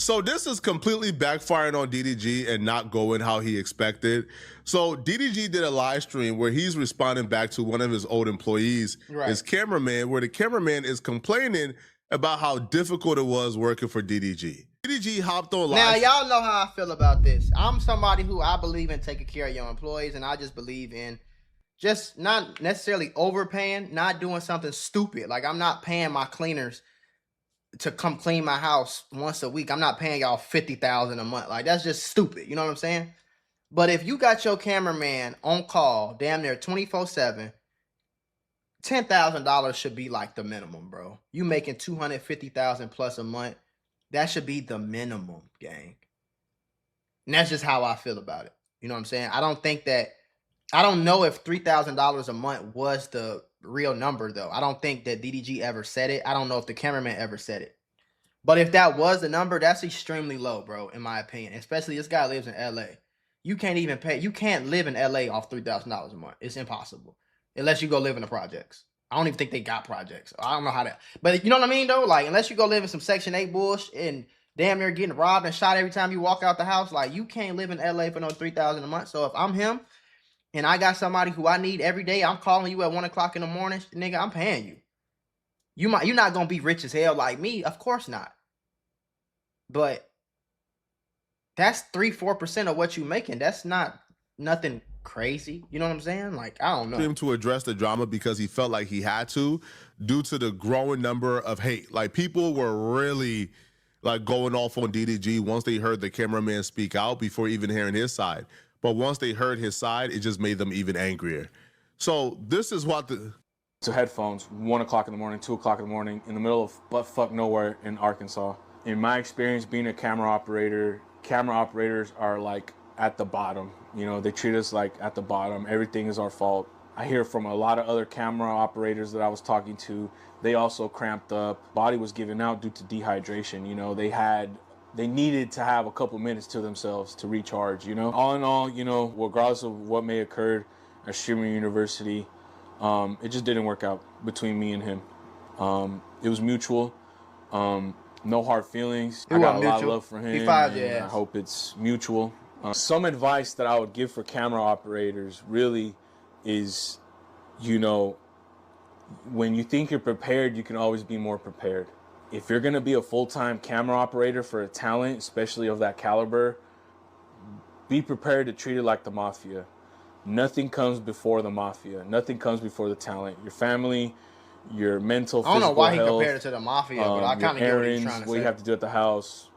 So this is completely backfiring on DDG and not going how he expected. So DDG did a live stream where he's responding back to one of his old employees, his cameraman, where the cameraman is complaining about how difficult it was working for DDG. DDG hopped on live. Now, y'all know how I feel about this. I'm somebody who I believe in taking care of your employees, and I just believe in just not necessarily overpaying, not doing something stupid. Like, I'm not paying my cleaners to come clean my house once a week. I'm not paying y'all $50,000 a month. Like, that's just stupid. You know what I'm saying? But if you got your cameraman on call damn near 24/7, $10,000 should be like the minimum, bro. You making $250,000 plus a month. That should be the minimum, gang. And that's just how I feel about it. You know what I'm saying? I don't know if $3,000 a month was the real number, though. I don't think that DDG ever said it. I don't know if the cameraman ever said it. But if that was the number, that's extremely low, bro, in my opinion. Especially this guy lives in LA. You can't live in LA off $3,000 a month. It's impossible. Unless you go live in the projects. I don't even think they got projects. I don't know how that. But you know what I mean, though? Like, unless you go live in some Section 8 bullshit and damn near getting robbed and shot every time you walk out the house, like, you can't live in LA for no $3,000 a month. So if I'm him and I got somebody who I need every day, I'm calling you at 1 o'clock in the morning, nigga, I'm paying you. You're not gonna be rich as hell like me, of course not. But that's 3-4% of what you making. That's not nothing crazy. You know what I'm saying? Like, I don't know. Him to address the drama because he felt like he had to, due to the growing number of hate. Like, people were really like going off on DDG once they heard the cameraman speak out before even hearing his side. But once they heard his side, it just made them even angrier. So this is what the... So headphones, 1 o'clock in the morning, 2 o'clock in the morning, in the middle of butt-fuck nowhere in Arkansas. In my experience being a camera operator, camera operators are like at the bottom. You know, they treat us like at the bottom. Everything is our fault. I hear from a lot of other camera operators that I was talking to, they also cramped up. Body was giving out due to dehydration. You know, they needed to have a couple minutes to themselves to recharge, you know. All in all, you know, regardless of what may occur at Streamer University, it just didn't work out between me and him. It was mutual. No hard feelings. I got a lot of love for him. I hope it's mutual. Some advice that I would give for camera operators really is, you know, when you think you're prepared, you can always be more prepared. If you're going to be a full-time camera operator for a talent, especially of that caliber, be prepared to treat it like the mafia. Nothing comes before the mafia. Nothing comes before the talent. Your family, your mental, physical health. I don't know why he compared it to the mafia, but I kind of get what he's trying to say. What you have to do at the house,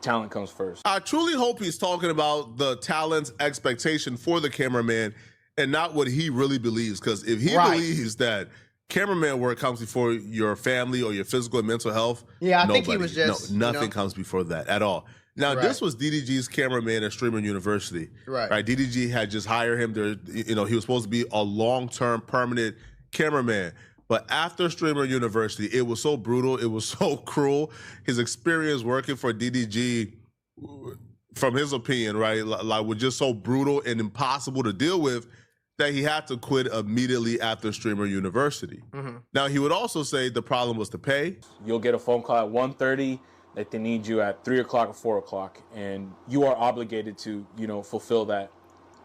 talent comes first. I truly hope he's talking about the talent's expectation for the cameraman and not what he really believes. Because if he believes that cameraman work comes before your family or your physical and mental health, I think he was just... nothing comes before that at all. Now, this was DDG's cameraman at Streamer University. Right. DDG had just hired him. There, you know, he was supposed to be a long-term permanent cameraman. But after Streamer University, it was so brutal. It was so cruel. His experience working for DDG, from his opinion, right, like was just so brutal and impossible to deal with that he had to quit immediately after Streamer University. Now, he would also say the problem was the pay. You'll get a phone call at 1:30 that they need you at 3 o'clock or 4 o'clock, and you are obligated to, you know, fulfill that.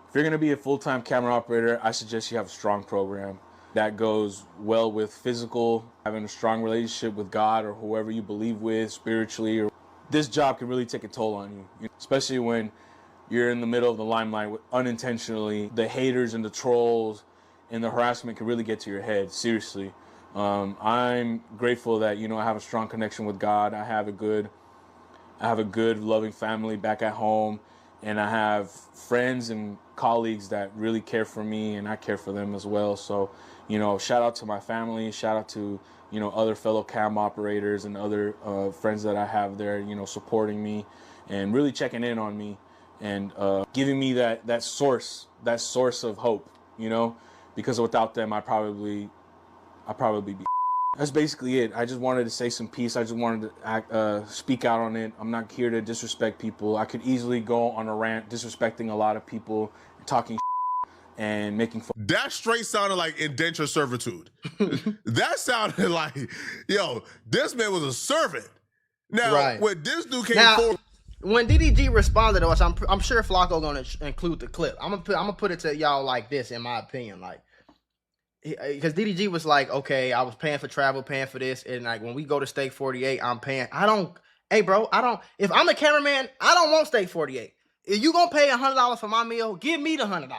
If you're going to be a full-time camera operator, I suggest you have a strong program that goes well with physical, having a strong relationship with God or whoever you believe with spiritually. This job can really take a toll on you, especially when you're in the middle of the limelight unintentionally. The haters and the trolls and the harassment can really get to your head, seriously. I'm grateful that, you know, I have a strong connection with God. I have a good, loving family back at home, and I have friends and colleagues that really care for me, and I care for them as well. So, you know, shout out to my family, shout out to, you know, other fellow cam operators and other friends that I have there, you know, supporting me and really checking in on me and giving me that source of hope, you know, because without them, I'd probably be. That's basically it. I just wanted to say some peace. I just wanted to speak out on it. I'm not here to disrespect people. I could easily go on a rant disrespecting a lot of people, talking and making fun. That straight sounded like indentured servitude. That sounded like, yo, this man was a servant. Now, when this dude came forward, when DDG responded to us, I'm sure Flacco gonna include the clip. I'm gonna put it to y'all like this, in my opinion, like, because DDG was like, okay, I was paying for travel, paying for this, and like when we go to Steak 48, I'm paying. Hey, bro, if I'm a cameraman, I don't want Steak 48. If you gonna pay $100 for my meal, give me the $100,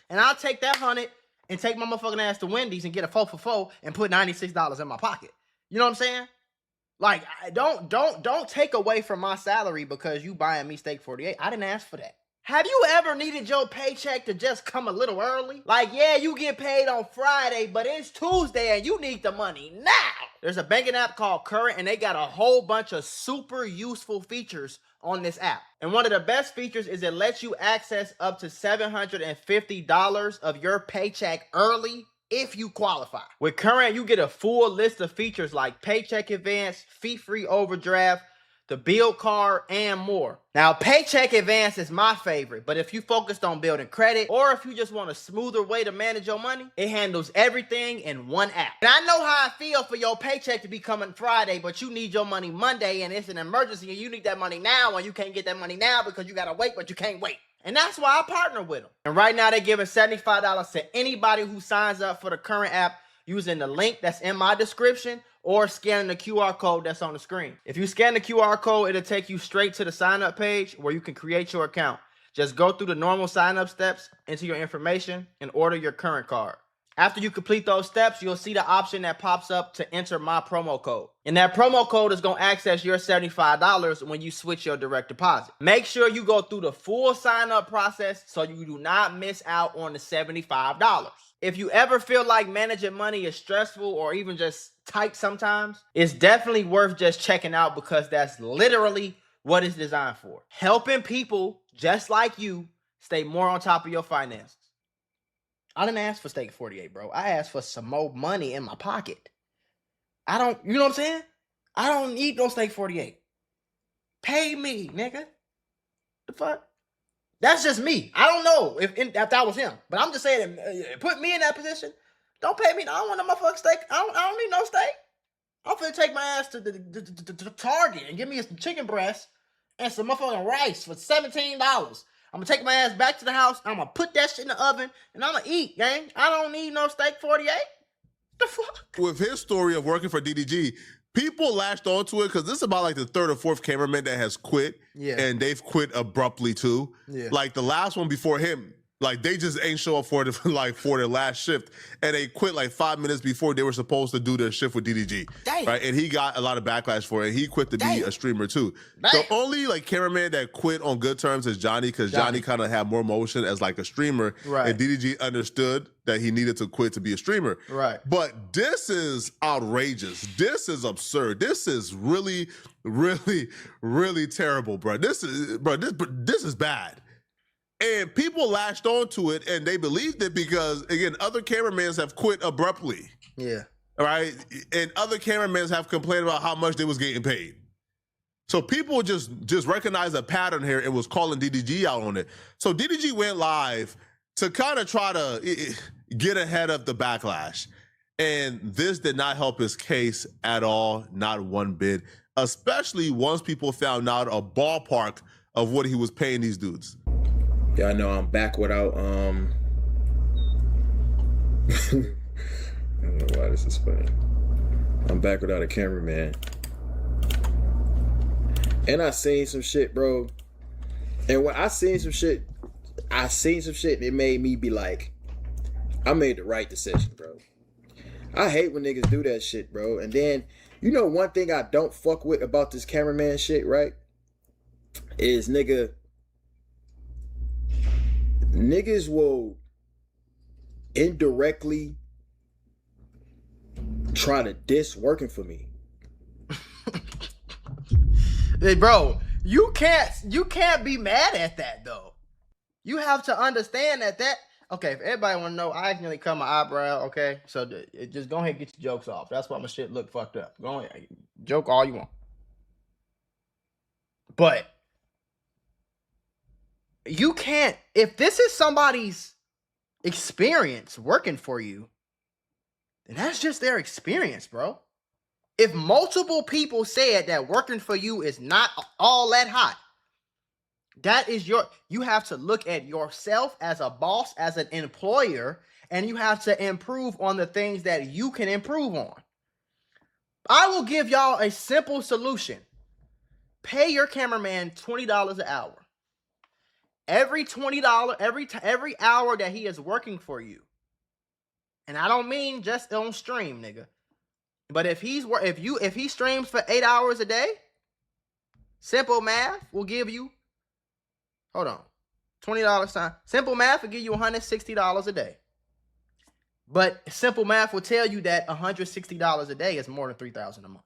and I'll take that $100 and take my motherfucking ass to Wendy's and get a 4 for 4 and put $96 in my pocket. You know what I'm saying? Like, don't take away from my salary because you buying me Steak 48. I didn't ask for that. Have you ever needed your paycheck to just come a little early? Like, yeah, you get paid on Friday, but it's Tuesday and you need the money now. There's a banking app called Current, and they got a whole bunch of super useful features on this app. And one of the best features is it lets you access up to $750 of your paycheck early if you qualify. With Current, you get a full list of features like paycheck advance, fee-free overdraft, the build card, and more. Now, paycheck advance is my favorite, but if you focused on building credit, or if you just want a smoother way to manage your money, it handles everything in one app. And I know how I feel for your paycheck to be coming Friday, but you need your money Monday, and it's an emergency, and you need that money now, and you can't get that money now because you gotta wait, but you can't wait. And that's why I partner with them. And right now, they're giving $75 to anybody who signs up for the Current app using the link that's in my description or scanning the QR code that's on the screen. If you scan the QR code, it'll take you straight to the sign-up page where you can create your account. Just go through the normal sign-up steps, enter your information, and order your Current card. After you complete those steps, you'll see the option that pops up to enter my promo code. And that promo code is going to access your $75 when you switch your direct deposit. Make sure you go through the full sign-up process so you do not miss out on the $75. If you ever feel like managing money is stressful or even just tight sometimes, it's definitely worth just checking out because that's literally what it's designed for. Helping people just like you stay more on top of your finances. I didn't ask for Steak 48, bro. I asked for some more money in my pocket. You know what I'm saying? I don't need no Steak 48. Pay me, nigga. The fuck? That's just me. I don't know if that was him, but I'm just saying, put me in that position. Don't pay me. I don't want no motherfucking steak. I don't need no steak. I'm finna take my ass to the Target and give me some chicken breast and some motherfucking rice for $17. I'm gonna take my ass back to the house. I'm gonna put that shit in the oven and I'm gonna eat, gang. I don't need no Steak 48. The fuck? With his story of working for DDG, people latched onto it because this is about like the third or fourth cameraman that has quit. Yeah. And they've quit abruptly too. Yeah. Like the last one before him, like they just ain't show up for their last shift, and they quit like 5 minutes before they were supposed to do their shift with DDG. Damn. Right, and he got a lot of backlash for it. He quit to be a streamer too. Damn. The only like cameraman that quit on good terms is Johnny, because Johnny kind of had more motion as like a streamer, right? And DDG understood that he needed to quit to be a streamer, right? But this is outrageous. This is absurd. This is really, really, really terrible, bro. This is bad. And people latched onto it and they believed it because, again, other cameramans have quit abruptly. Yeah. All right. And other cameramans have complained about how much they was getting paid. So people just recognized a pattern here and was calling DDG out on it. So DDG went live to kind of try to get ahead of the backlash. And this did not help his case at all, not one bit, especially once people found out a ballpark of what he was paying these dudes. Y'all know I'm back without, I don't know why this is funny. I'm back without a cameraman. And I seen some shit, bro. And when I seen some shit, it made me be like, I made the right decision, bro. I hate when niggas do that shit, bro. And then, you know one thing I don't fuck with about this cameraman shit, right? Is niggas will indirectly try to diss working for me. Hey, bro, you can't be mad at that though. You have to understand that. Okay, if everybody want to know, I accidentally cut my eyebrow. Okay, so just go ahead and get your jokes off. That's why my shit look fucked up. Go ahead, joke all you want. But you can't, if this is somebody's experience working for you, then that's just their experience, bro. If multiple people said that working for you is not all that hot, that is you have to look at yourself as a boss, as an employer, and you have to improve on the things that you can improve on. I will give y'all a simple solution. Pay your cameraman $20 an hour. Every $20, every hour that he is working for you. And I don't mean just on stream, nigga. But if he streams for 8 hours a day, simple math will give you, hold on, $20 time. Simple math will give you $160 a day. But simple math will tell you that $160 a day is more than $3,000 a month.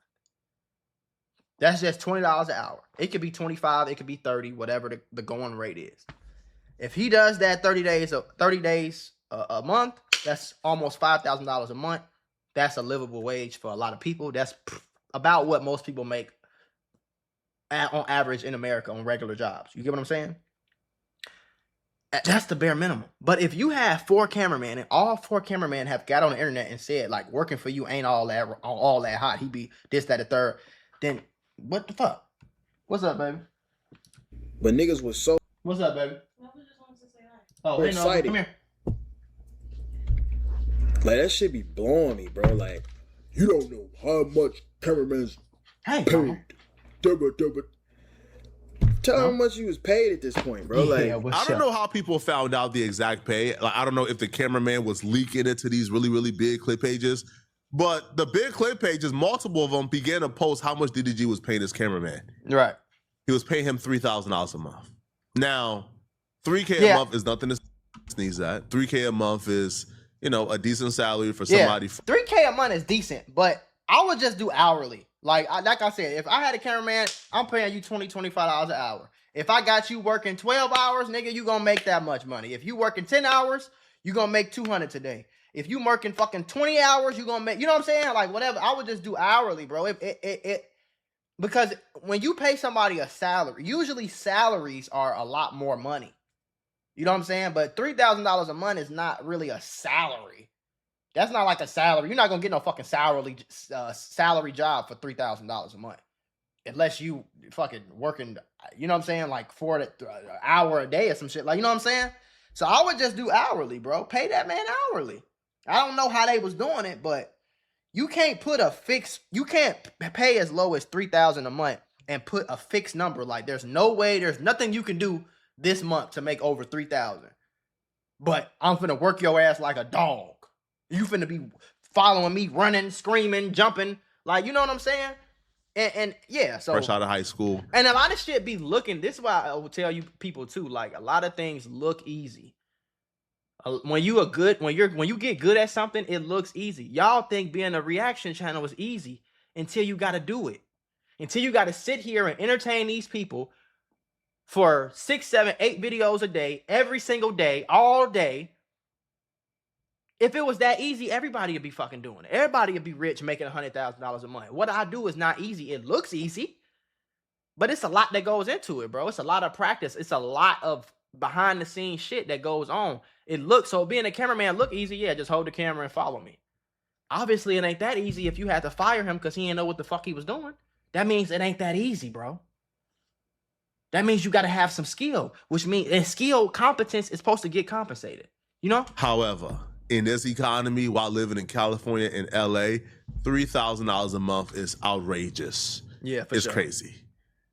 That's just $20 an hour. It could be 25, it could be 30, whatever the going rate is. If he does that 30 days a month, that's almost $5,000 a month. That's a livable wage for a lot of people. That's about what most people make on average in America on regular jobs. You get what I'm saying? That's the bare minimum. But if you have 4 cameramen and all 4 cameramen have got on the internet and said like working for you ain't all that hot, he be this, that, the third, then what the fuck? What's up, baby? But niggas was so. What's up, baby? Just wanted to say hi. Oh, hey, no, come here. Like that shit be blowing me, bro. Like you don't know how much cameramans paid. Tell how much you was paid at this point, bro. Like I don't know how people found out the exact pay. Like I don't know if the cameraman was leaking it to these really, really big clip pages. But the big clip pages, multiple of them began to post how much DDG was paying his cameraman. Right. He was paying him $3,000 a month. Now, $3K a month is nothing to sneeze at. $3K a month is, a decent salary for somebody. $3K a month is decent, but I would just do hourly. Like I said, if I had a cameraman, I'm paying you $20, $25 an hour. If I got you working 12 hours, nigga, you gonna make that much money. If you working 10 hours, you gonna make $200 today. If you working fucking 20 hours, you gonna make, you know what I'm saying? Like whatever. I would just do hourly, bro. Because when you pay somebody a salary, usually salaries are a lot more money. You know what I'm saying? But $3,000 a month is not really a salary. That's not like a salary. You're not gonna get no fucking salary job for $3,000 a month, unless you fucking working. You know what I'm saying? Like for an hour a day or some shit. Like you know what I'm saying? So I would just do hourly, bro. Pay that man hourly. I don't know how they was doing it, but you can't put a fixed. You can't pay as low as $3,000 a month and put a fixed number. Like there's no way. There's nothing you can do this month to make over $3,000. But I'm finna work your ass like a dog. You finna be following me, running, screaming, jumping. Like, you know what I'm saying? And yeah, so. Fresh out of high school. And a lot of shit be looking, this is why I will tell you people too, like a lot of things look easy. When you get good at something, it looks easy. Y'all think being a reaction channel is easy until you got to do it. Until you got to sit here and entertain these people for 6, 7, 8 videos a day, every single day, all day. If it was that easy, everybody would be fucking doing it. Everybody would be rich making $100,000 a month. What I do is not easy. It looks easy, but it's a lot that goes into it, bro. It's a lot of practice. It's a lot of behind the scenes shit that goes on. It looks, so being a cameraman look easy. Yeah, just hold the camera and follow me. Obviously, it ain't that easy if you had to fire him because he didn't know what the fuck he was doing. That means it ain't that easy, bro. That means you got to have some skill, which means, and skill competence is supposed to get compensated, you know? However, in this economy, while living in California and LA, $3,000 a month is outrageous. Yeah, for it's sure. Crazy.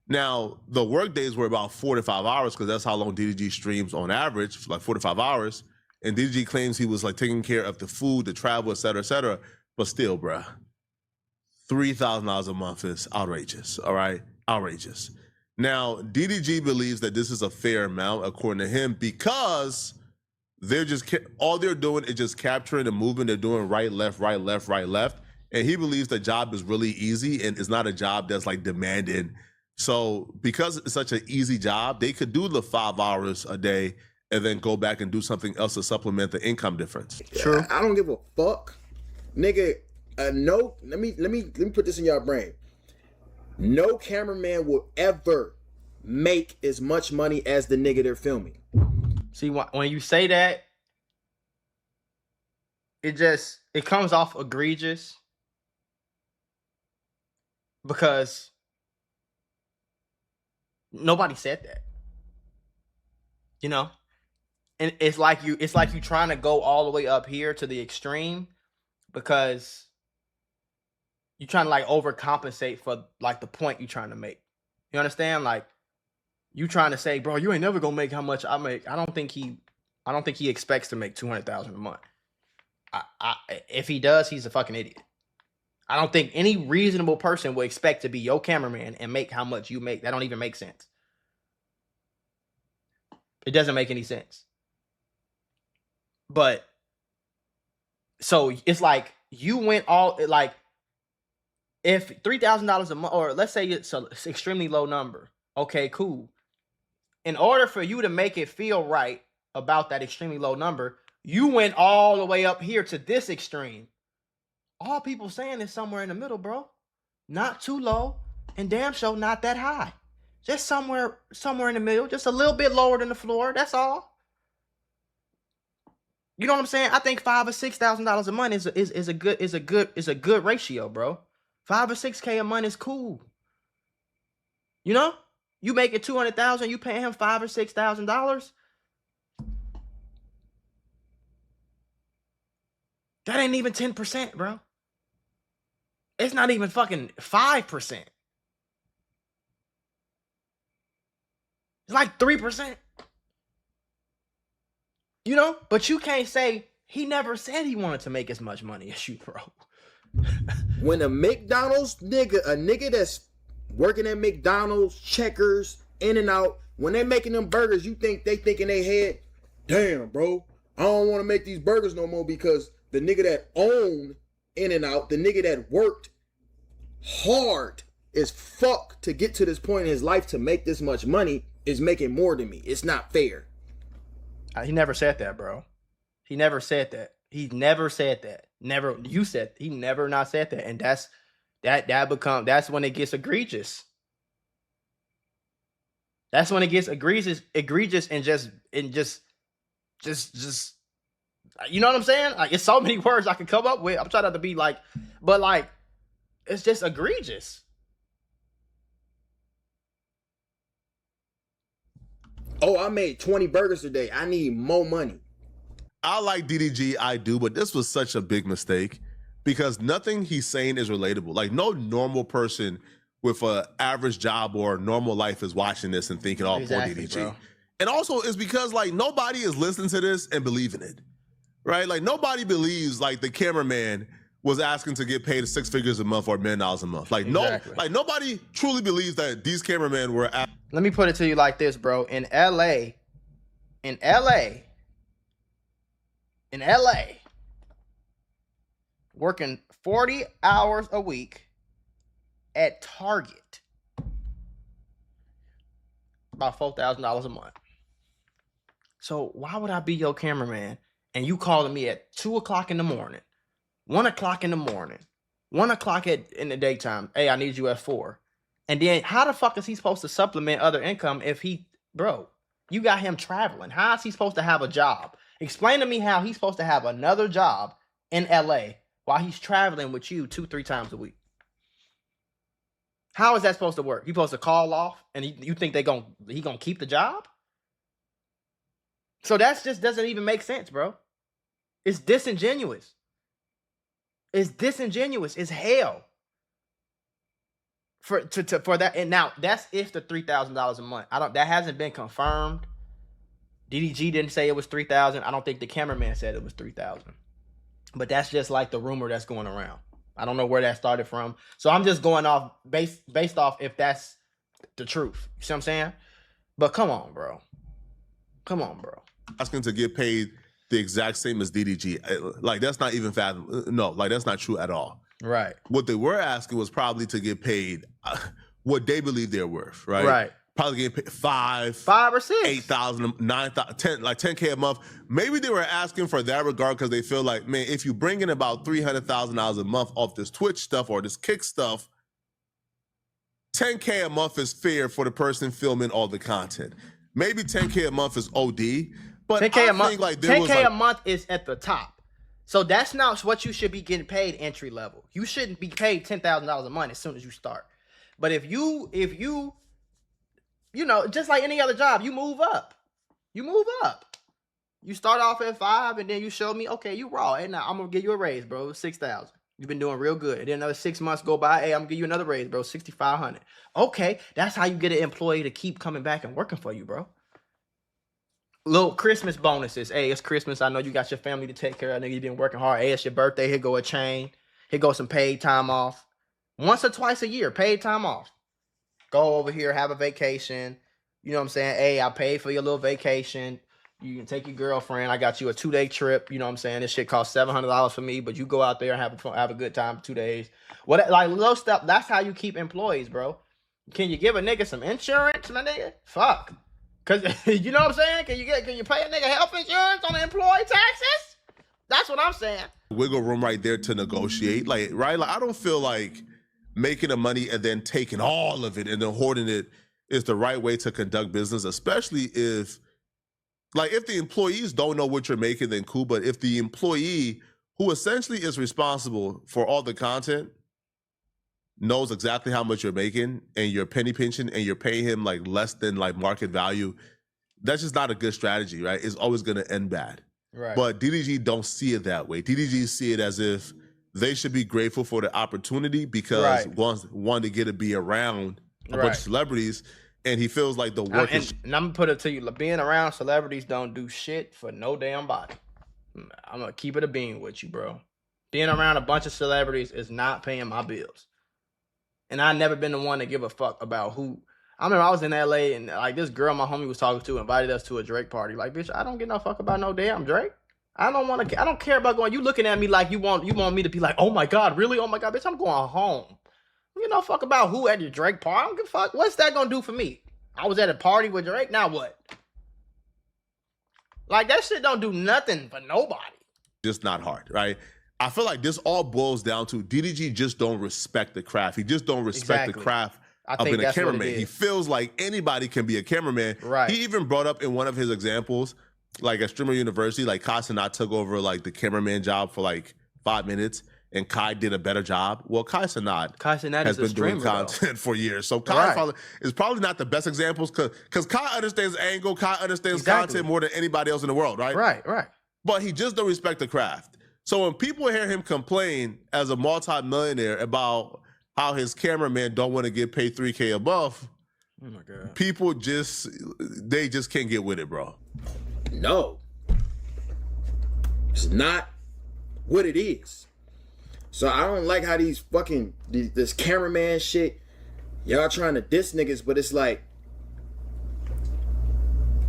Now, the work days were about 4 to 5 hours because that's how long DDG streams on average, like 4 to 5 hours. And DDG claims he was like taking care of the food, the travel, et cetera, et cetera. But still, bruh, $3,000 a month is outrageous, all right? Outrageous. Now, DDG believes that this is a fair amount, according to him, because they're just, all they're doing is just capturing the movement. They're doing right, left, right, left, right, left. And he believes the job is really easy and it's not a job that's like demanded. So because it's such an easy job, they could do the 5 hours a day and then go back and do something else to supplement the income difference. True. I don't give a fuck. Nigga, no, let me put this in your brain. No cameraman will ever make as much money as the nigga they're filming. See, when you say that, it comes off egregious. because nobody said that. You know? And it's like you trying to go all the way up here to the extreme because you're trying to like overcompensate for like the point you're trying to make. You understand? Like you trying to say, bro, you ain't never gonna make how much I make. I don't think he expects to make $200,000 a month. If he does, he's a fucking idiot. I don't think any reasonable person would expect to be your cameraman and make how much you make. That don't even make sense. It doesn't make any sense. But so it's like you went all like if $3,000 a month, or let's say it's an extremely low number. Okay, cool. In order for you to make it feel right about that extremely low number, you went all the way up here to this extreme. All people saying is somewhere in the middle, bro. Not too low and damn sure not that high. Just somewhere in the middle, just a little bit lower than the floor. That's all. You know what I'm saying? I think $5,000 or $6,000 a month is a good ratio, bro. $5,000 or $6,000 a month is cool. You know, you make it $200,000, you pay him $5,000 or $6,000. That ain't even 10%, bro. It's not even fucking 5%. It's like 3%. You know, but you can't say he never said he wanted to make as much money as you, bro. When a McDonald's nigga, a nigga that's working at McDonald's, Checkers, In-N-Out, when they making them burgers, you think they think in their head, damn, bro, I don't want to make these burgers no more because the nigga that owned In-N-Out, the nigga that worked hard as fuck to get to this point in his life to make this much money is making more than me. It's not fair. He never said that, bro. He never said that. He never said that. Never. You said he never not said that, and that's when it gets egregious. That's when it gets egregious, and just you know what I'm saying? Like it's so many words I can come up with. I'm trying not to be like, but like it's just egregious. Oh, I made 20 burgers today. I need more money. I like DDG, I do, but this was such a big mistake because nothing he's saying is relatable. Like no normal person with an average job or normal life is watching this and thinking, oh, poor DDG. Bro. And also it's because like nobody is listening to this and believing it, right? Like nobody believes like the cameraman was asking to get paid 6 figures a month or $1 million a month. Like nobody truly believes that these cameramen were. Let me put it to you like this, bro. In LA, working 40 hours a week at Target, about $4,000 a month. So why would I be your cameraman and you calling me at 2 o'clock in the morning, 1 o'clock in the morning, 1 o'clock in the daytime? Hey, I need you at 4. And then how the fuck is he supposed to supplement other income if you got him traveling? How is he supposed to have a job? Explain to me how he's supposed to have another job in LA while he's traveling with you 2-3 times a week. How is that supposed to work? He supposed to call off and you think he gonna keep the job? So that just doesn't even make sense, bro. It's disingenuous. It's disingenuous. It's hell. For that, and now that's if the $3,000 a month. That hasn't been confirmed. DDG didn't say it was 3,000. I don't think the cameraman said it was 3,000. But that's just like the rumor that's going around. I don't know where that started from. So I'm just going off based off if that's the truth. You see what I'm saying? But come on, bro. Asking to get paid the exact same as DDG. Like that's not even fathom. No, like that's not true at all. Right. What they were asking was probably to get paid what they believe they're worth, right? Right. Probably getting paid 5 or 6, 8,000, 9,000, 10, like $10K a month. Maybe they were asking for that regard because they feel like, man, if you bring in about $300,000 a month off this Twitch stuff or this Kick stuff, $10K a month is fair for the person filming all the content. Maybe $10K a month is OD, but $10K a month, like $10K a month is at the top. So that's not what you should be getting paid entry level. You shouldn't be paid $10,000 a month as soon as you start. But if you know, just like any other job, you move up. You move up. You start off at 5 and then you show me, okay, you raw. Hey, now I'm gonna give you a raise, bro, 6,000. You've been doing real good. And then another 6 months go by, hey, I'm gonna give you another raise, bro, 6,500. Okay, that's how you get an employee to keep coming back and working for you, bro. Little Christmas bonuses. Hey, it's Christmas. I know you got your family to take care of. Nigga, you been working hard. Hey, it's your birthday. Here go a chain. Here go some paid time off. Once or twice a year, paid time off. Go over here, have a vacation. You know what I'm saying? Hey, I paid for your little vacation. You can take your girlfriend. I got you a 2-day trip. You know what I'm saying? This shit costs $700 for me, but you go out there and have a good time for 2 days. What, like little stuff? That's how you keep employees, bro. Can you give a nigga some insurance, my nigga? Fuck. Cause you know what I'm saying? Can you pay a nigga health insurance on the employee taxes? That's what I'm saying. Wiggle room right there to negotiate. Like, right? Like, I don't feel like making the money and then taking all of it and then hoarding it is the right way to conduct business, especially if the employees don't know what you're making, then cool. But if the employee, who essentially is responsible for all the content, knows exactly how much you're making and you're penny pinching and you're paying him like less than like market value, that's just not a good strategy, right? It's always going to end bad. Right. But DDG don't see it that way. DDG see it as if they should be grateful for the opportunity because one to get to be around a bunch of celebrities, and he feels like the work is... And I'm going to put it to you, being around celebrities don't do shit for no damn body. I'm going to keep it a bean with you, bro. Being around a bunch of celebrities is not paying my bills. And I never been the one to give a fuck about who. I remember I was in LA and like this girl my homie was talking to invited us to a Drake party. Like, bitch, I don't give no fuck about no damn Drake. I don't care about going. You looking at me like you want me to be like, oh my God, really? Oh my God, bitch, I'm going home. You give no fuck about who at your Drake party. I don't give a fuck. What's that gonna do for me? I was at a party with Drake. Now what? Like that shit don't do nothing for nobody. Just not hard, right? I feel like this all boils down to DDG just don't respect the craft. He just don't respect the craft of being a cameraman. He feels like anybody can be a cameraman. Right. He even brought up in one of his examples, like at Streamer University, like Kai Cenat took over like the cameraman job for like 5 minutes, and Kai did a better job. Well, Kai Cenat has been doing content for years, so Kai is probably not the best examples because Kai understands angle, Kai understands content more than anybody else in the world, right? Right. But he just don't respect the craft. So when people hear him complain as a multi-millionaire about how his cameraman don't want to get paid $3K above, oh my God, people just can't get with it, bro. No. It's not what it is. So I don't like how this cameraman shit, y'all trying to diss niggas, but it's like,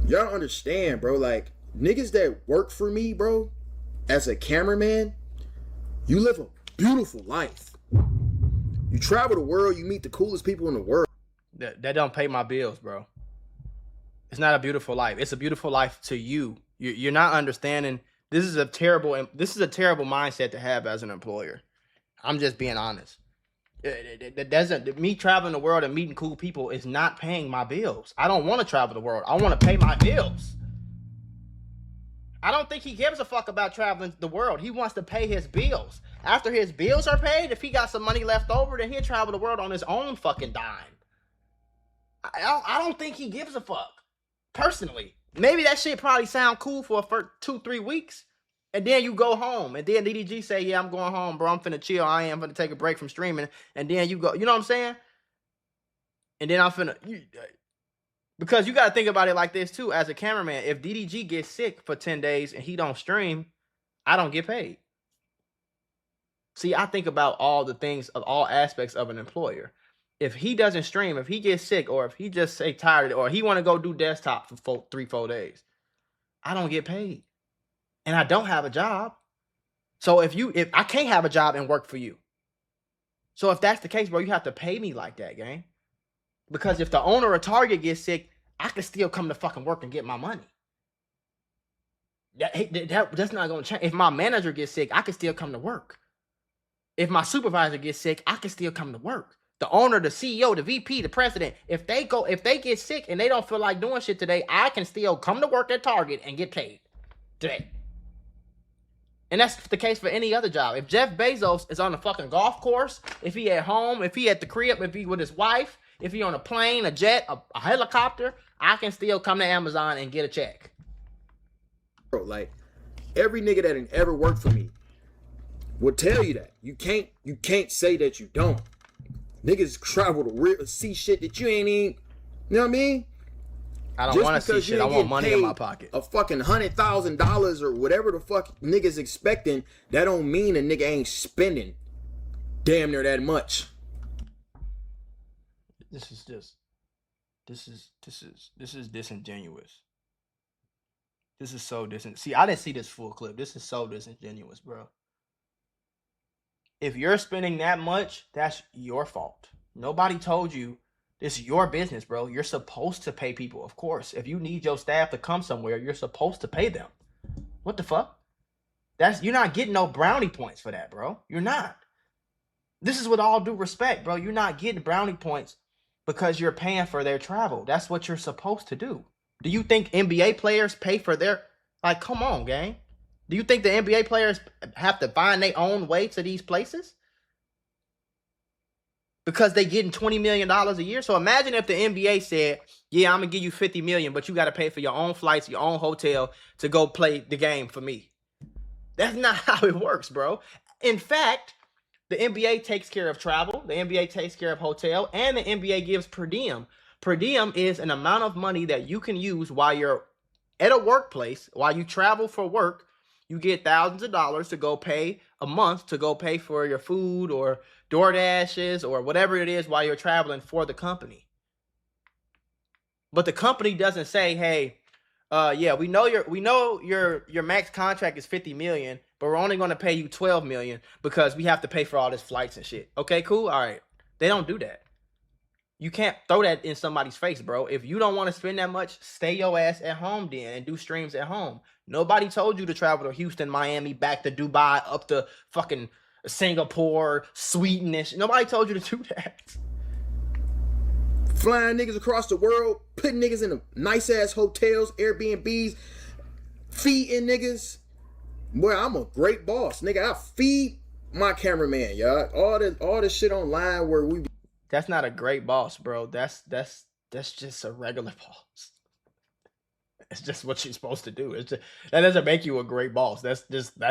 y'all don't understand, bro. Like, niggas that work for me, bro, as a cameraman, you live a beautiful life. You travel the world, you meet the coolest people in the world. That don't pay my bills, bro. It's not a beautiful life. It's a beautiful life to you. You're not understanding. This is a terrible mindset to have as an employer. I'm just being honest. Me traveling the world and meeting cool people is not paying my bills. I don't want to travel the world. I want to pay my bills. I don't think he gives a fuck about traveling the world. He wants to pay his bills. After his bills are paid, if he got some money left over, then he'll travel the world on his own fucking dime. I don't think he gives a fuck. Personally. Maybe that shit probably sound cool for 2-3 weeks. And then you go home. And then DDG say, yeah, I'm going home, bro. I'm finna chill. I am finna take a break from streaming. And then you go. You know what I'm saying? And then I'm finna... Because you got to think about it like this, too. As a cameraman, if DDG gets sick for 10 days and he don't stream, I don't get paid. See, I think about all the things of all aspects of an employer. If he doesn't stream, if he gets sick, or if he just say tired, or he want to go do desktop for 3-4 days, I don't get paid. And I don't have a job. So if I can't have a job and work for you. So if that's the case, bro, you have to pay me like that, gang. Because if the owner of Target gets sick, I can still come to fucking work and get my money. That's not going to change. If my manager gets sick, I can still come to work. If my supervisor gets sick, I can still come to work. The owner, the CEO, the VP, the president, if they get sick and they don't feel like doing shit today, I can still come to work at Target and get paid today. And that's the case for any other job. If Jeff Bezos is on the fucking golf course, if he at home, if he at the crib, if he with his wife, if he on a plane, a jet, a helicopter, I can still come to Amazon and get a check. Bro, like, every nigga that ain't ever worked for me will tell you that. You can't say that you don't. Niggas travel to see shit that you ain't even, you know what I mean? I don't want to see shit. I want money in my pocket. A fucking $100,000 or whatever the fuck niggas expecting, that don't mean a nigga ain't spending damn near that much. This is disingenuous. This is so disingenuous. See, I didn't see this full clip. This is so disingenuous, bro. If you're spending that much, that's your fault. Nobody told you. This is your business, bro. You're supposed to pay people, of course. If you need your staff to come somewhere, you're supposed to pay them. What the fuck? You're not getting no brownie points for that, bro. You're not. This is with all due respect, bro. You're not getting brownie points because you're paying for their travel. That's what you're supposed to do. Do you think NBA players pay for their... Like, come on, gang. Do you think the NBA players have to find their own way to these places? Because they getting $20 million a year. So imagine if the NBA said, yeah, I'm going to give you $50 million, but you got to pay for your own flights, your own hotel to go play the game for me. That's not how it works, bro. In fact, the NBA takes care of travel. The NBA takes care of hotel. And the NBA gives per diem. Per diem is an amount of money that you can use while you're at a workplace, while you travel for work. You get thousands of dollars to go pay a month to go pay for your food or DoorDashes or whatever it is while you're traveling for the company. But the company doesn't say, hey, yeah, we know your max contract is $50 million, but we're only going to pay you $12 million because we have to pay for all this flights and shit. Okay, cool. All right. They don't do that. You can't throw that in somebody's face, bro. If you don't want to spend that much, stay your ass at home then and do streams at home. Nobody told you to travel to Houston, Miami, back to Dubai, up to fucking Singapore, Sweden and shit. Nobody told you to do that. Flying niggas across the world, putting niggas in nice ass hotels, Airbnbs, feeding niggas. Boy, I'm a great boss, nigga. I feed my cameraman, y'all. All this shit online where we. That's not a great boss, bro. That's just a regular boss. It's just what you're supposed to do. It's just, that doesn't make you a great boss. That's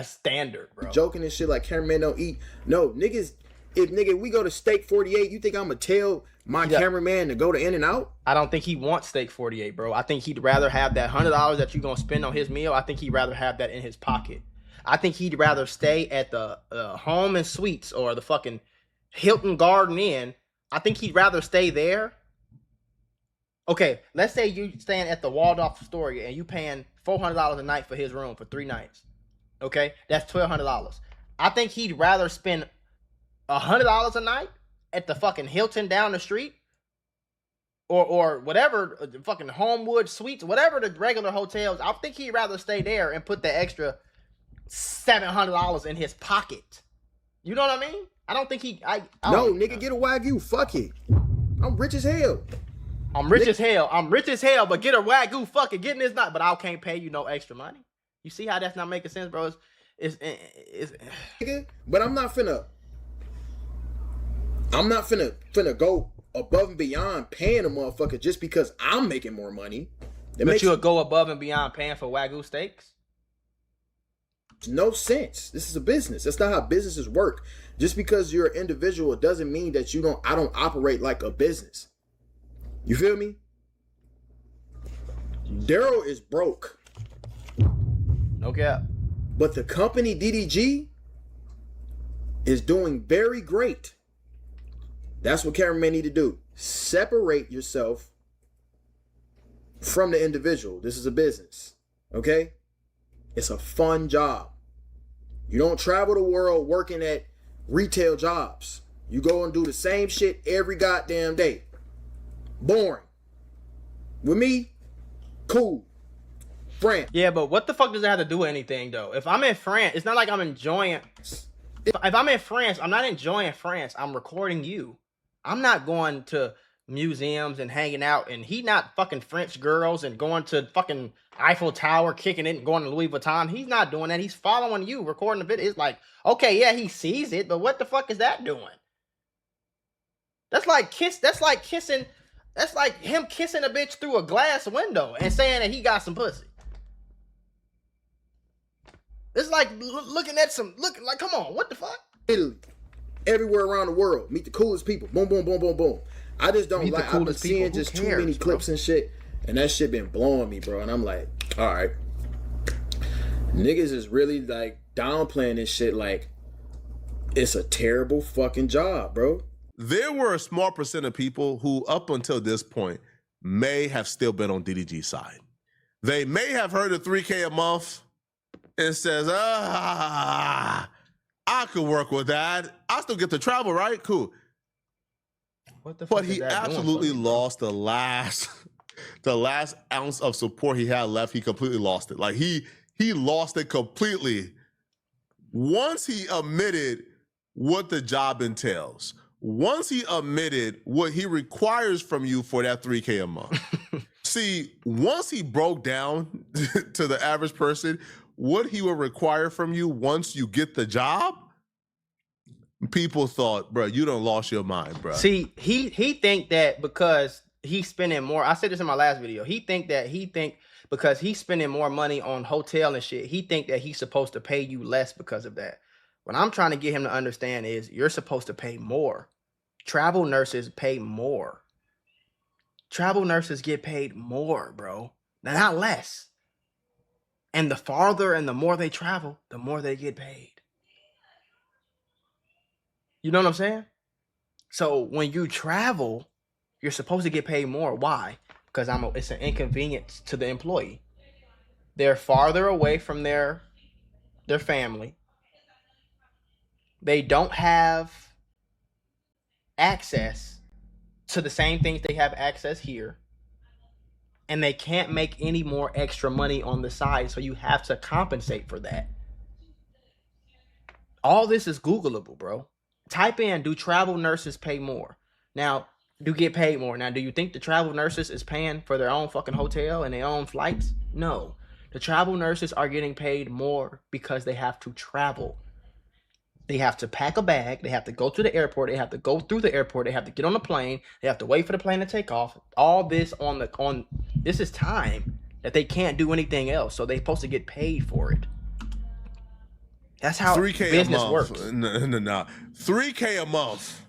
standard, bro. Joking and shit like cameraman don't eat. No, niggas. If we go to Steak 48, you think I'm gonna tell my cameraman to go to In-N-Out? I don't think he wants Steak 48, bro. I think he'd rather have that $100 that you're gonna spend on his meal. I think he'd rather have that in his pocket. I think he'd rather stay at the Home and Suites or the fucking Hilton Garden Inn. I think he'd rather stay there. Okay, let's say you staying at the Waldorf Astoria and you paying $400 a night for his room for 3 nights. Okay, that's $1,200. I think he'd rather spend $100 a night at the fucking Hilton down the street, or whatever, the fucking Homewood Suites, whatever the regular hotels. I think he'd rather stay there and put the extra $700 in his pocket. You know what I mean? I don't think he. No, nigga, get a Wagyu. Fuck it. I'm rich as hell. I'm rich as hell, but get a Wagyu. Fuck it, getting this not. But I can't pay you no extra money. You see how that's not making sense, bro? It's but I'm not finna go above and beyond paying a motherfucker just because I'm making more money. But you'll go above and beyond paying for Wagyu steaks? No sense. This is a business. That's not how businesses work. Just because you're an individual, it doesn't mean that I don't operate like a business. You feel me? Daryl is broke. No cap. But the company DDG is doing very great. That's what cameramen need to do. Separate yourself from the individual. This is a business. Okay? It's a fun job. You don't travel the world working at retail jobs. You go and do the same shit every goddamn day. Boring. With me, cool. France. Yeah, but what the fuck does that have to do with anything, though? If I'm in France, it's not like I'm enjoying... If I'm in France, I'm not enjoying France. I'm recording you. I'm not going to museums and hanging out, and he not fucking French girls and going to fucking Eiffel Tower, kicking it and going to Louis Vuitton. He's not doing that. He's following you, recording the video. It's like, okay, yeah, he sees it, but what the fuck is that doing? That's like kissing. That's like him kissing a bitch through a glass window and saying that he got some pussy. It's like looking like, come on, what the fuck? Italy, everywhere around the world, meet the coolest people. Boom, boom, boom, boom, boom. I just don't like. I've been seeing just too many clips and shit, and that shit been blowing me, bro. And I'm like, all right, niggas is really like downplaying this shit like it's a terrible fucking job, bro. There were a small percent of people who, up until this point, may have still been on DDG's side. They may have heard of $3K a month and says, I could work with that. I still get to travel, right? Cool. What the fuck? But he absolutely lost the last ounce of support he had left. He completely lost it. Like he lost it completely once he admitted what the job entails. Once he admitted what he requires from you for that $3K a month. See, once he broke down to the average person what he will require from you once you get the job, people thought, bro, you done lost your mind, bro. See, he think that because he's spending more. I said this in my last video. He think because he's spending more money on hotel and shit, he think that he's supposed to pay you less because of that. What I'm trying to get him to understand is you're supposed to pay more. Travel nurses pay more. Travel nurses get paid more, bro. Not less. And the farther and the more they travel, the more they get paid. You know what I'm saying? So when you travel, you're supposed to get paid more. Why? Because it's an inconvenience to the employee. They're farther away from their family. They don't have access to the same things they have access here. And they can't make any more extra money on the side, so you have to compensate for that. All this is Googleable, bro. Type in, do travel nurses pay more? Now, do get paid more. Now, do you think the travel nurses is paying for their own fucking hotel and their own flights? No. The travel nurses are getting paid more because they have to travel. They have to pack a bag. They have to go to the airport. They have to go through the airport. They have to get on the plane. They have to wait for the plane to take off. All this this is time that they can't do anything else. So they're supposed to get paid for it. That's how business works. No. 3K a month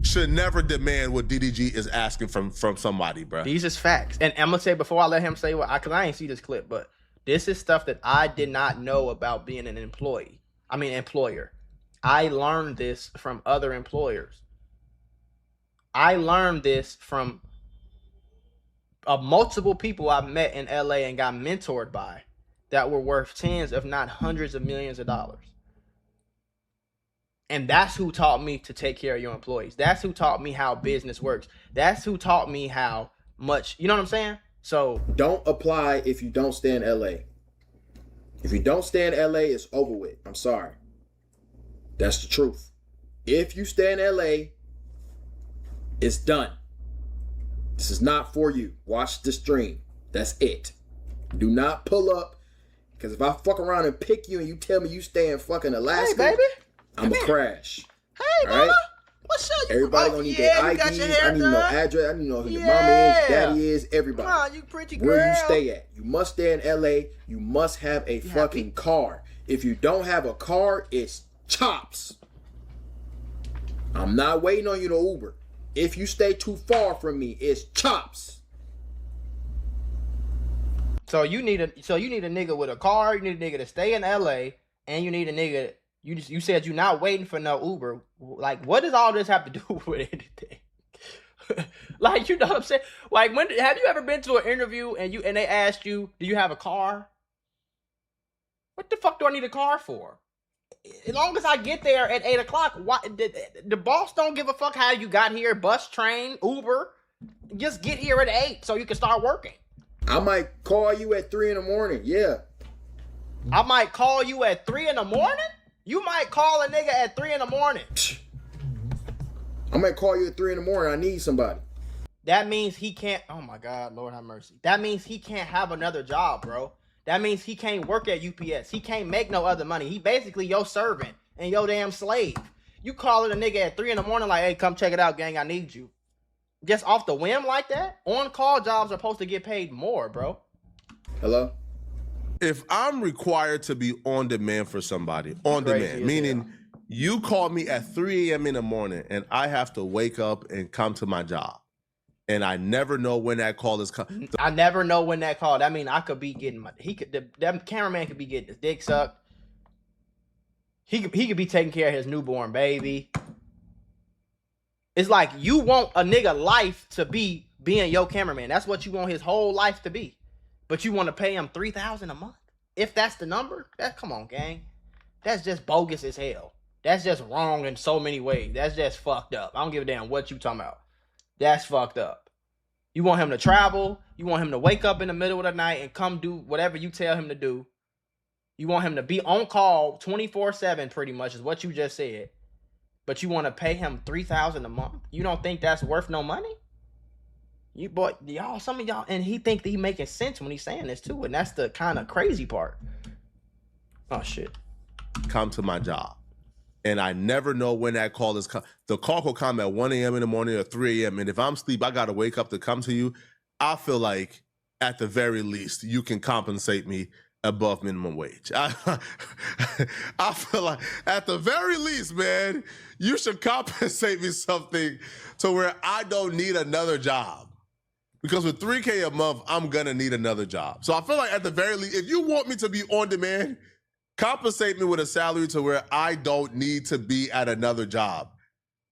should never demand what DDG is asking from somebody, bro. These is facts. And I'm going to say before I let him say because I ain't see this clip, but this is stuff that I did not know about being an employer. I learned this from other employers. I learned this from multiple people I've met in LA and got mentored by that were worth tens, if not hundreds of millions of dollars. And that's who taught me to take care of your employees. That's who taught me how business works. That's who taught me how much, you know what I'm saying? So don't apply if you don't stay in LA. If you don't stay in LA, it's over with. I'm sorry. That's the truth. If you stay in LA, it's done. This is not for you. Watch the stream. That's it. Do not pull up. Because if I fuck around and pick you and you tell me you stay in fucking Alaska, hey, baby. I'm going to crash. Hey, mama. What's up? Everybody gonna need their IDs. I need to know address. I need to know who your mama is, daddy is, everybody. Come on, you pretty girl. Where you stay at. You must stay in LA. You must have a fucking car. If you don't have a car, it's chops. I'm not waiting on you to Uber. If you stay too far from me, it's chops. So you need a nigga with a car, you need a nigga to stay in LA, and you need a nigga you said you're not waiting for no Uber. Like, what does all this have to do with anything? Like, you know what I'm saying? Like, have you ever been to an interview and they asked you, do you have a car? What the fuck do I need a car for? As long as I get there at 8 o'clock, the boss don't give a fuck how you got here, bus, train, Uber. Just get here at 8 so you can start working. I might call you at 3 in the morning. Yeah. I might call you at 3 in the morning? You might call a nigga at 3 in the morning. I might call you at 3 in the morning. I need somebody. that means he can't. Oh my God, Lord have mercy. That means he can't have another job, bro. That means he can't work at UPS. He can't make no other money. He basically your servant and your damn slave. You calling a nigga at 3 a.m. like, hey, come check it out, gang. I need you. Just off the whim like that? On-call jobs are supposed to get paid more, bro. Hello? If I'm required to be on demand for somebody, on demand, meaning you call me at 3 a.m. in the morning and I have to wake up and come to my job. And I never know when that call is coming. I never know when that call. That mean I could be getting that cameraman could be getting his dick sucked. He could be taking care of his newborn baby. It's like you want a nigga life to be being your cameraman. That's what you want his whole life to be. But you want to pay him $3,000 a month? If that's the number, come on, gang. That's just bogus as hell. That's just wrong in so many ways. That's just fucked up. I don't give a damn what you talking about. That's fucked up. You want him to travel. You want him to wake up in the middle of the night and come do whatever you tell him to do. You want him to be on call 24/7 pretty much is what you just said. But you want to pay him $3,000 a month? You don't think that's worth no money? You boy, y'all, some of y'all, and he think that he making sense when he's saying this too, and that's the kind of crazy part. Oh shit. Come to my job. And I never know when that call is coming. The call will come at 1 a.m. in the morning or 3 a.m. And if I'm asleep, I got to wake up to come to you. I feel like at the very least, you can compensate me above minimum wage. I feel like at the very least, man, you should compensate me something to where I don't need another job. Because with $3K a month, I'm going to need another job. So I feel like at the very least, if you want me to be on demand, compensate me with a salary to where I don't need to be at another job.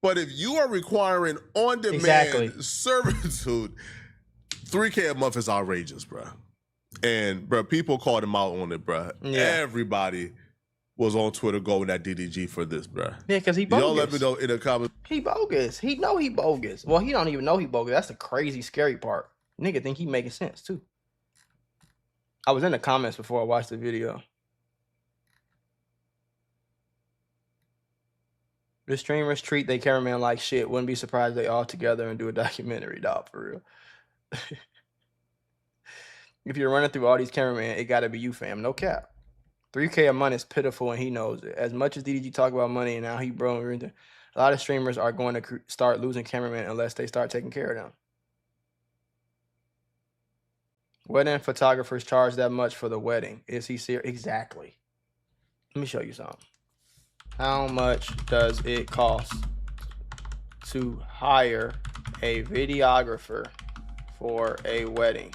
But if you are requiring on-demand servitude, $3K a month is outrageous, bro. And, bro, people called him out on it, bro. Yeah. Everybody was on Twitter going at DDG for this, bro. Yeah, because he bogus. Y'all let me know in the comments. He bogus. He know he bogus. Well, he don't even know he bogus. That's the crazy, scary part. Nigga think he making sense, too. I was in the comments before I watched the video. The streamers treat their cameraman like shit. Wouldn't be surprised they all together and do a documentary, dog, for real. If you're running through all these cameramen, it gotta be you, fam. No cap. $3K a month is pitiful, and he knows it. As much as DDG talk about money and now he bro, a lot of streamers are going to start losing cameramen unless they start taking care of them. Wedding photographers charge that much for the wedding. Is he serious? Exactly. Let me show you something. How much does it cost to hire a videographer for a wedding?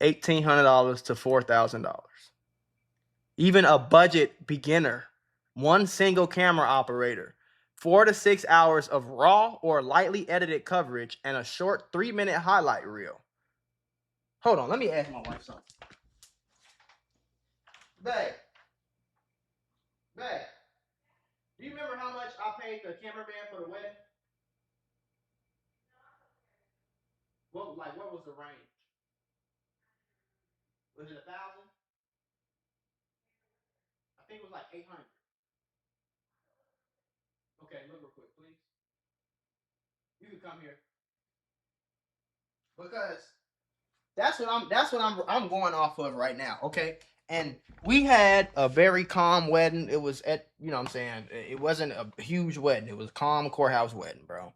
$1,800 to $4,000. Even a budget beginner, one single camera operator, 4 to 6 hours of raw or lightly edited coverage, and a short 3-minute highlight reel. Hold on, let me ask my wife something. Babe, do you remember how much I paid the cameraman for the wedding? What was the range? Was it 1,000? I think it was like 800. Okay, look real quick, please. You can come here. Because that's what I'm going off of right now, okay? And we had a very calm wedding. It was at, you know what I'm saying, it wasn't a huge wedding. It was a calm courthouse wedding, bro.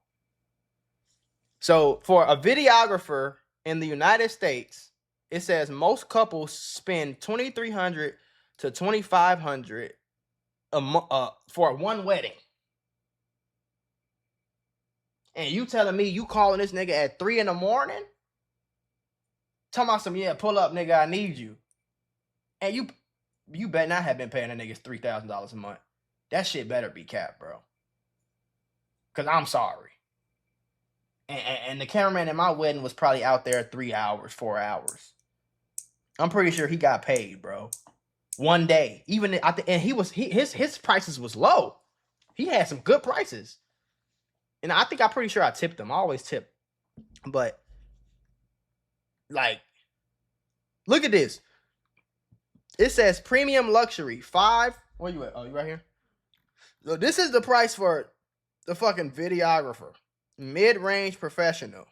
So for a videographer in the United States, it says most couples spend $2,300 to $2,500 for one wedding. And you telling me you calling this nigga at 3 in the morning? Talking about some, yeah, pull up, nigga, I need you. And you better not have been paying a niggas $3,000 a month. That shit better be capped, bro. Because I'm sorry. And the cameraman in my wedding was probably out there 3 hours, 4 hours. I'm pretty sure he got paid, bro. One day. Even and his prices was low. He had some good prices. And I'm pretty sure I tipped him. I always tip. But like, look at this. It says premium luxury. 5. Where you at? Oh, you right here? So this is the price for the fucking videographer. Mid-range professional.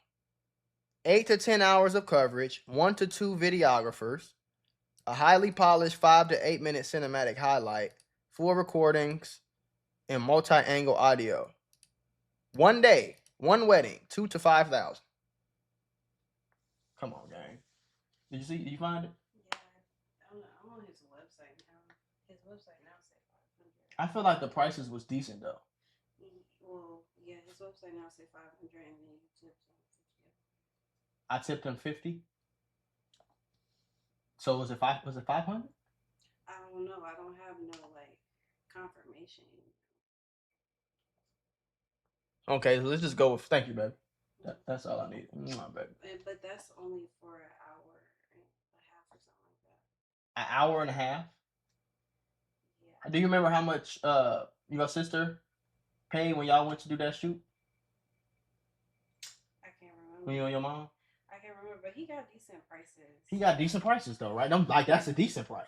8 to 10 hours of coverage. 1 to 2 videographers. A highly polished 5 to 8 minute cinematic highlight. 4 recordings. And multi-angle audio. 1 day. 1 wedding. 2 to 5,000. Come on, gang. Did you see? Did you find it? Yeah, I'm on his website now. His website now says 500. I feel like the prices was decent though. Well, yeah, his website now says 500, and then you tipped him 50. I tipped him 50. So was it 500? I don't know. I don't have no like confirmation. Okay, so let's just go with. Thank you, baby. That's all I need. Baby. But that's only for an hour and a half or something like that. An hour and a half. Yeah. Do you remember how much your sister paid when y'all went to do that shoot? I can't remember. You and your mom? I can't remember, but he got decent prices. He got decent prices though, right? I'm like, that's a decent price.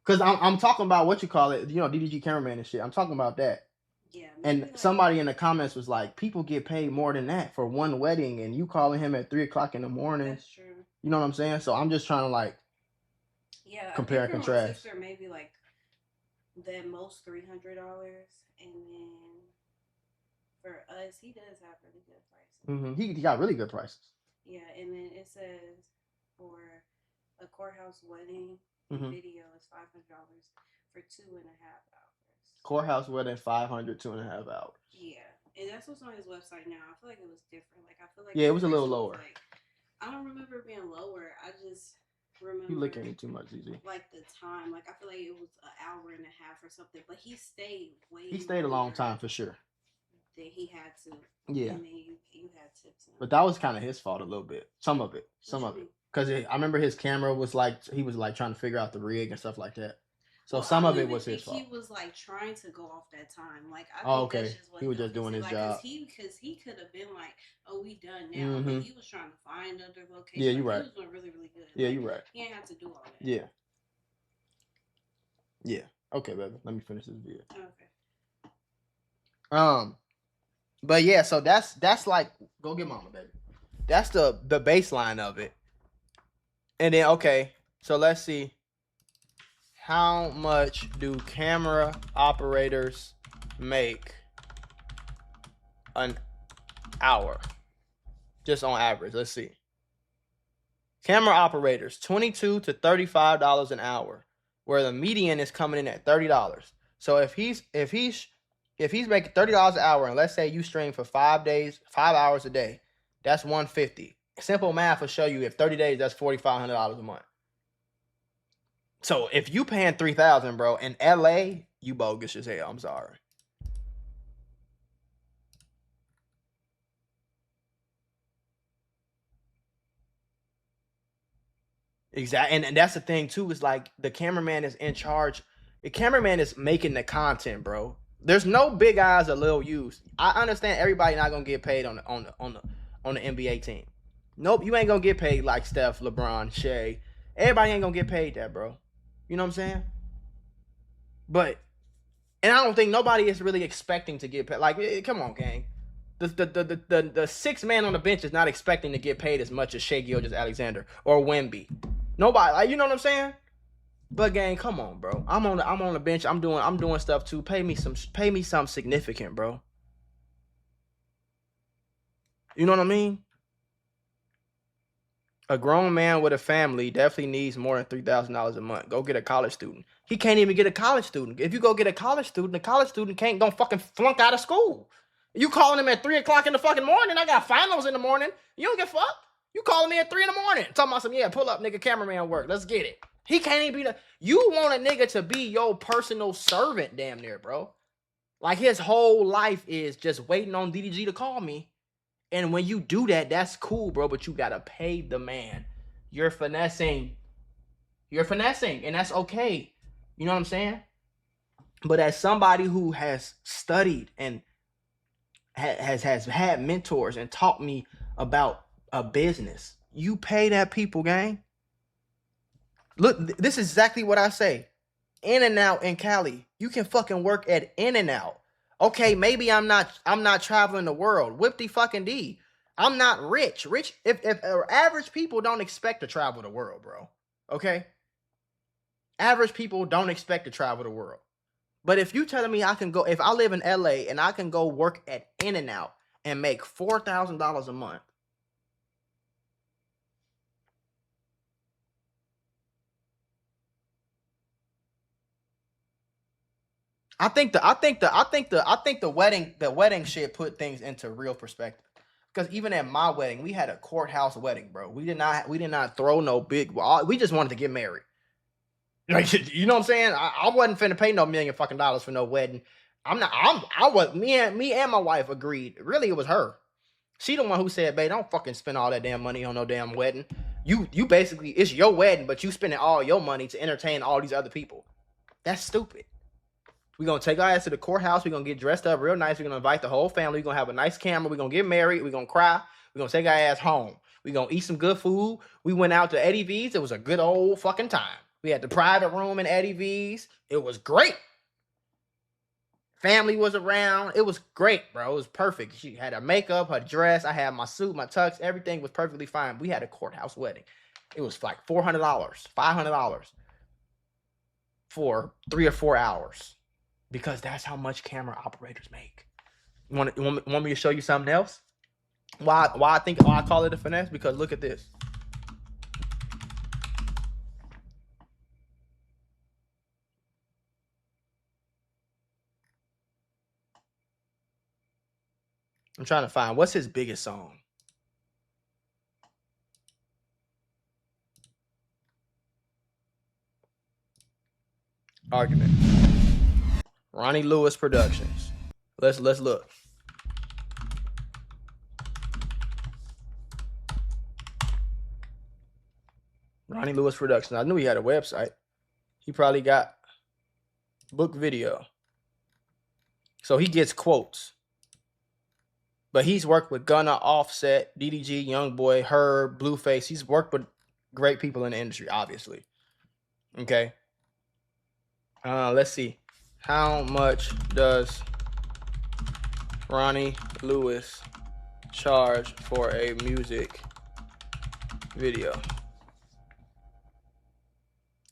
Cause I'm talking about what you call it, DDG cameraman and shit. I'm talking about that. Yeah. And like, somebody in the comments was like, people get paid more than that for one wedding, and you calling him at 3:00 in the morning. That's true. You know what I'm saying? So I'm just trying to like, compare and contrast. My sister maybe like the most $300, and then for us, he does have really good prices. He got really good prices. Yeah, and then it says for a courthouse wedding video is $500 for 2.5 hours. Courthouse wedding 500, 2.5 hours. Yeah, and that's what's on his website now. I feel like it was different. Like I feel like it was a little lower. Like, I don't remember it being lower. I just remember You looking at me too much, ZZ. Like the time, like I feel like it was an hour and a half or something. But he stayed way. He stayed a long time for sure. That he had to. Yeah. And then you had tips. But that was kind of his fault a little bit. Some of it. Because I remember his camera was like, he was like trying to figure out the rig and stuff like that. So some of it was his fault. He was like trying to go off that time. Like I think that's just what he was just doing his job. Because he could have been like, "Oh, we done now." But he was trying to find other locations. Yeah, you're right. He was doing really, really good. Yeah, you're right. He ain't have to do all that. Yeah. Yeah. Okay, baby. Let me finish this video. Okay. But yeah, so that's like, go get mama, baby. That's the baseline of it. And then so let's see. How much do camera operators make an hour? Just on average, let's see. Camera operators, $22 to $35 an hour, where the median is coming in at $30. So if he's making $30 an hour, and let's say you stream for 5 days, 5 hours a day, that's $150. Simple math will show you if 30 days, that's $4,500 a month. So if you paying $3,000, bro, in LA, you bogus as hell. I'm sorry. Exactly, and that's the thing too. Is like the cameraman is in charge. The cameraman is making the content, bro. There's no big eyes or little U's. I understand everybody not gonna get paid on the NBA team. Nope, you ain't gonna get paid like Steph, LeBron, Shea. Everybody ain't gonna get paid that, bro. You know what I'm saying? And I don't think nobody is really expecting to get paid. Like, come on, gang. The sixth man on the bench is not expecting to get paid as much as Shea Gilgeous-Alexander or Wemby. Nobody, like, you know what I'm saying? But gang, come on, bro. I'm on the bench. I'm doing stuff too. Pay me something significant, bro. You know what I mean? A grown man with a family definitely needs more than $3,000 a month. Go get a college student. He can't even get a college student. If you go get a college student, the college student don't fucking flunk out of school. You calling him at 3:00 in the fucking morning? I got finals in the morning. You don't get fucked. You calling me at 3 in the morning? Talking about some, pull up, nigga, cameraman work. Let's get it. He can't even be you want a nigga to be your personal servant, damn near, bro. Like his whole life is just waiting on DDG to call me. And when you do that, that's cool, bro. But you gotta pay the man. You're finessing, and that's okay. You know what I'm saying? But as somebody who has studied and has had mentors and taught me about a business, you pay that people, gang. Look, this is exactly what I say. In-N-Out in Cali. You can fucking work at In-N-Out. Okay, maybe I'm not traveling the world. Whip the fucking D. I'm not rich. If average people don't expect to travel the world, bro. Okay? Average people don't expect to travel the world. But if you telling me I can go, if I live in LA and I can go work at In-N-Out and make $4,000 a month, I think the wedding shit put things into real perspective. Because even at my wedding, we had a courthouse wedding, bro. We did not throw no big. We just wanted to get married. Like, you know what I'm saying? I wasn't finna pay no $1 million fucking dollars for no wedding. Me and my wife agreed. Really, it was her. She the one who said, "Babe, don't fucking spend all that damn money on no damn wedding. You basically, it's your wedding, but you spending all your money to entertain all these other people. That's stupid." We're going to take our ass to the courthouse. We're going to get dressed up real nice. We're going to invite the whole family. We're going to have a nice camera. We're going to get married. We're going to cry. We're going to take our ass home. We're going to eat some good food. We went out to Eddie V's. It was a good old fucking time. We had the private room in Eddie V's. It was great. Family was around. It was great, bro. It was perfect. She had her makeup, her dress. I had my suit, my tux. Everything was perfectly fine. We had a courthouse wedding. It was like $400, $500 for 3 or 4 hours. Because that's how much camera operators make. You want me to show you something else? Why I call it a finesse? Because look at this. I'm trying to find what's his biggest song. Argument. Ronnie Lewis Productions. Let's look. Ronnie Lewis Productions. I knew he had a website. He probably got book video. So he gets quotes. But he's worked with Gunna, Offset, DDG, Youngboy, Herb, Blueface. He's worked with great people in the industry, obviously. Okay. Let's see. How much does Ronnie Lewis charge for a music video?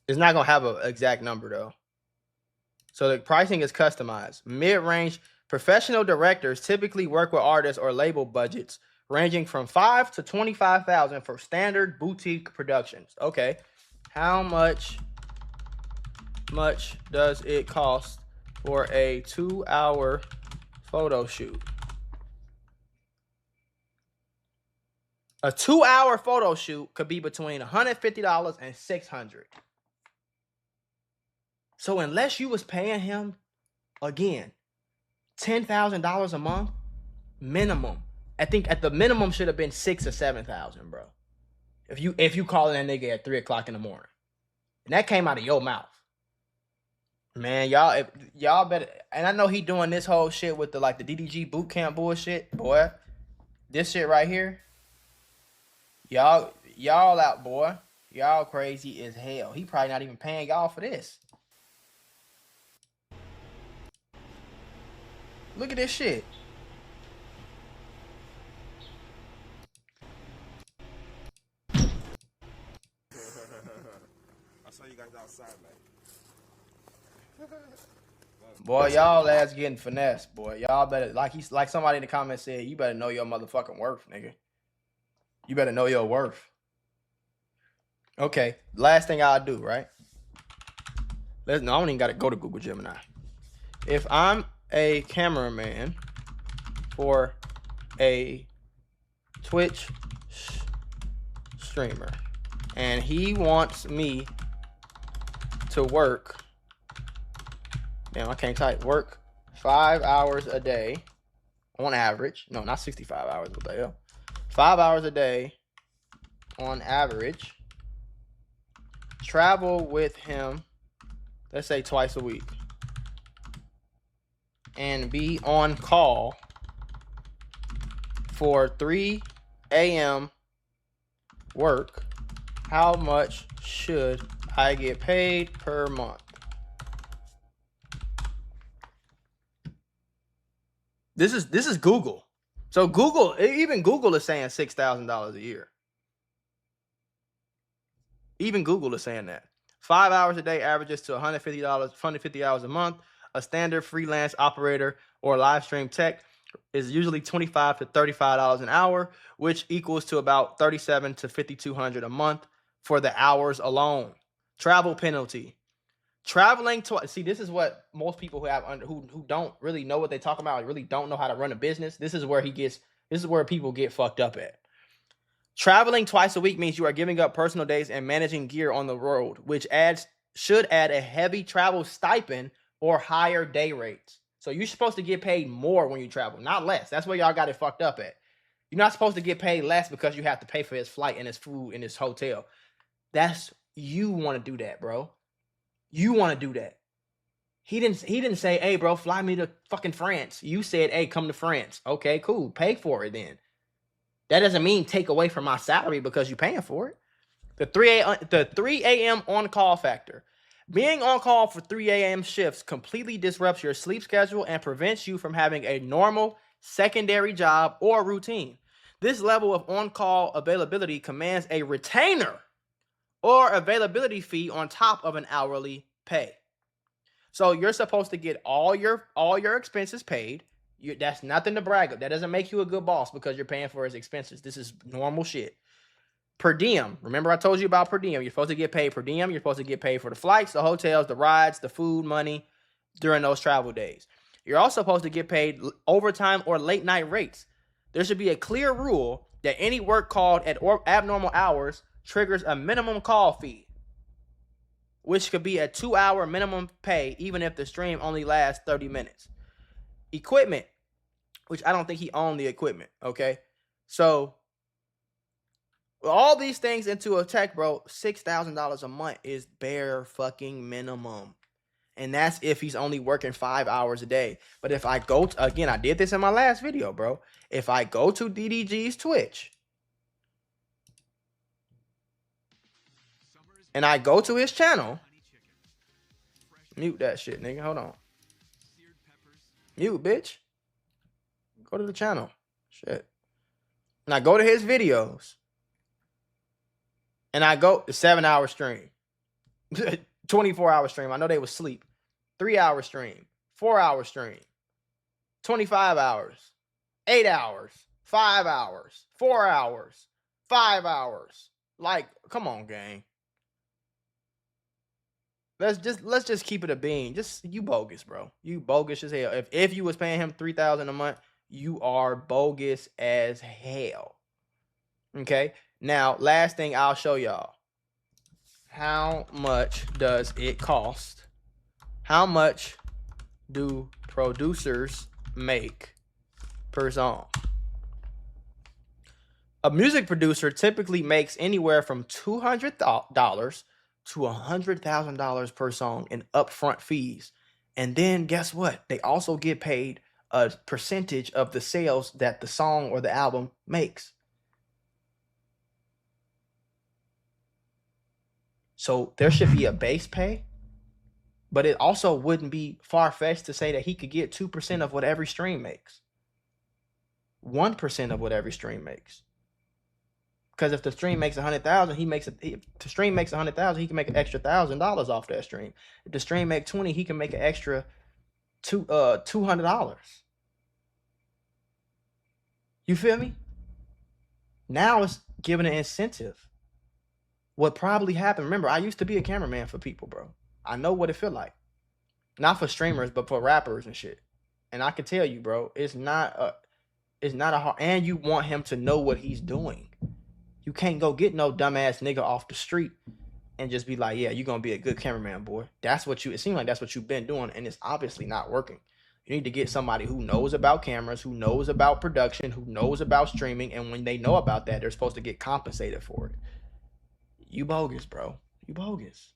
It's not going to have an exact number, though. So the pricing is customized. Mid-range professional directors typically work with artists or label budgets ranging from $5,000 to $25,000 for standard boutique productions. Okay. How much does it cost for a 2-hour photo shoot? A 2-hour photo shoot could be between $150 and $600. So unless you was paying him, again, $10,000 a month minimum, I think at the minimum should have been $6,000 or $7,000, bro. If you calling that nigga at 3 o'clock in the morning, and that came out of your mouth. Man, y'all better, and I know he doing this whole shit with the DDG boot camp bullshit, boy. This shit right here, y'all out, boy. Y'all crazy as hell. He probably not even paying y'all for this. Look at this shit. I saw you guys outside, man. Boy, y'all ass getting finessed, boy. Y'all better, like somebody in the comments said, you better know your motherfucking worth, nigga. You better know your worth. Okay, last thing I'll do, right? I don't even gotta go to Google Gemini. If I'm a cameraman for a Twitch streamer and he wants me to work, damn, I can't type, work 5 hours a day on average. No, not 65 hours, what the hell? 5 hours a day on average. Travel with him, let's say twice a week, and be on call for 3 a.m. work. How much should I get paid per month? This is Google. So even Google is saying $6,000 a year. Even Google is saying that. 5 hours a day averages to $150 hours a month. A standard freelance operator or live stream tech is usually $25 to $35 an hour, which equals to about $3,700 to $5,200 a month for the hours alone. Travel penalty. Traveling to see, this is what most people who don't really know what they talk about, really don't know how to run a business. This is where people get fucked up at. Traveling twice a week means you are giving up personal days and managing gear on the road, which should add a heavy travel stipend or higher day rates. So you're supposed to get paid more when you travel, not less. That's where y'all got it fucked up at. You're not supposed to get paid less because you have to pay for his flight and his food and his hotel. You want to do that, bro. You want to do that. He didn't say, hey, bro, fly me to fucking France. You said, hey, come to France. Okay, cool. Pay for it then. That doesn't mean take away from my salary because you're paying for it. The 3 a.m. on-call factor. Being on call for 3 a.m. shifts completely disrupts your sleep schedule and prevents you from having a normal secondary job or routine. This level of on-call availability commands a retainer or availability fee on top of an hourly pay. So you're supposed to get all your expenses paid. That's nothing to brag of. That doesn't make you a good boss because you're paying for his expenses. This is normal shit. Per diem. Remember I told you about per diem. You're supposed to get paid per diem. You're supposed to get paid for the flights, the hotels, the rides, the food, money during those travel days. You're also supposed to get paid overtime or late night rates. There should be a clear rule that any work called at abnormal hours triggers a minimum call fee, which could be a 2-hour minimum pay even if the stream only lasts 30 minutes. Equipment, which I don't think he owned the equipment, okay? So all these things into a tech, bro, $6,000 a month is bare fucking minimum. And that's if he's only working 5 hours a day. But if I go to, again, I did this in my last video, bro. If I go to DDG's Twitch and I go to his channel, mute that shit, nigga. Hold on. Mute, bitch. Go to the channel. Shit. And I go to his videos. And I go to 7-hour stream. 24-hour stream. I know they was sleep. 3-hour stream. 4-hour stream. 25 hours. 8 hours. 5 hours. 4 hours. 5 hours. Like, come on, gang. Let's just keep it a bean. Just you bogus, bro. You bogus as hell. If you was paying him $3,000 a month, you are bogus as hell. Okay? Now, last thing I'll show y'all. How much does it cost? How much do producers make per song? A music producer typically makes anywhere from $200 to $100,000 per song in upfront fees. And then guess what? They also get paid a percentage of the sales that the song or the album makes. So there should be a base pay, but it also wouldn't be far-fetched to say that he could get 2% of what every stream makes. 1% of what every stream makes. Because if the stream makes 100,000, if the stream makes 100,000, he can make an extra $1,000 off that stream. If the stream make 20, he can make an extra $200. You feel me? Now it's giving an incentive. What probably happened, remember, I used to be a cameraman for people, bro. I know what it feel like. Not for streamers, but for rappers and shit. And I can tell you, bro, it's not a hard, and you want him to know what he's doing. You can't go get no dumbass nigga off the street and just be like, yeah, you're gonna be a good cameraman, boy. It seems like that's what you've been doing, and it's obviously not working. You need to get somebody who knows about cameras, who knows about production, who knows about streaming, and when they know about that, they're supposed to get compensated for it. You bogus, bro. You bogus.